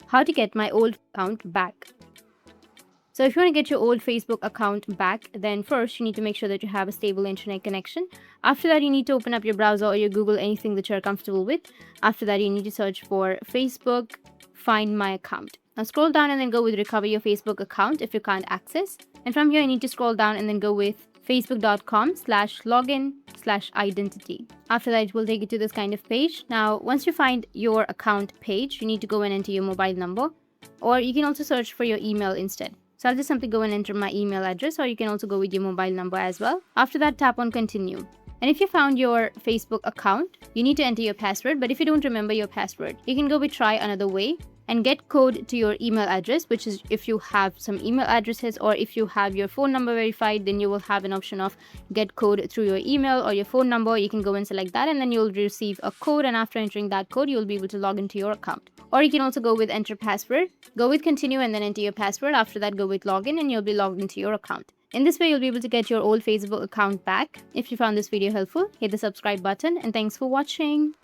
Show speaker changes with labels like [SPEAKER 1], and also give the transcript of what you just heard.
[SPEAKER 1] how to get my old account back. So if you want to get your old Facebook account back, then first you need to make sure that you have a stable internet connection. After that, you need to open up your browser or your Google, anything that you're comfortable with. After that, you need to search for Facebook, find my account. Now scroll down and then go with recover your Facebook account if you can't access. And from here, you need to scroll down and then go with facebook.com/login/identity. After that, it will take you to this kind of page. Now, once you find your account page, you need to go and enter your mobile number, or you can also search for your email instead. So I'll just simply go and enter my email address, or you can also go with your mobile number as well. After that, tap on continue. And if you found your Facebook account, you need to enter your password. But if you don't remember your password, you can go with try another way and get code to your email address, which is if you have some email addresses, or if you have your phone number verified, then you will have an option of get code through your email or your phone number. You can go and select that, and then you'll receive a code, and after entering that code, you'll be able to log into your account. Or you can also go with enter password, go with continue and then enter your password. After that, go with login and you'll be logged into your account. In this way, you'll be able to get your old Facebook account back. If you found this video helpful, hit the subscribe button, and thanks for watching.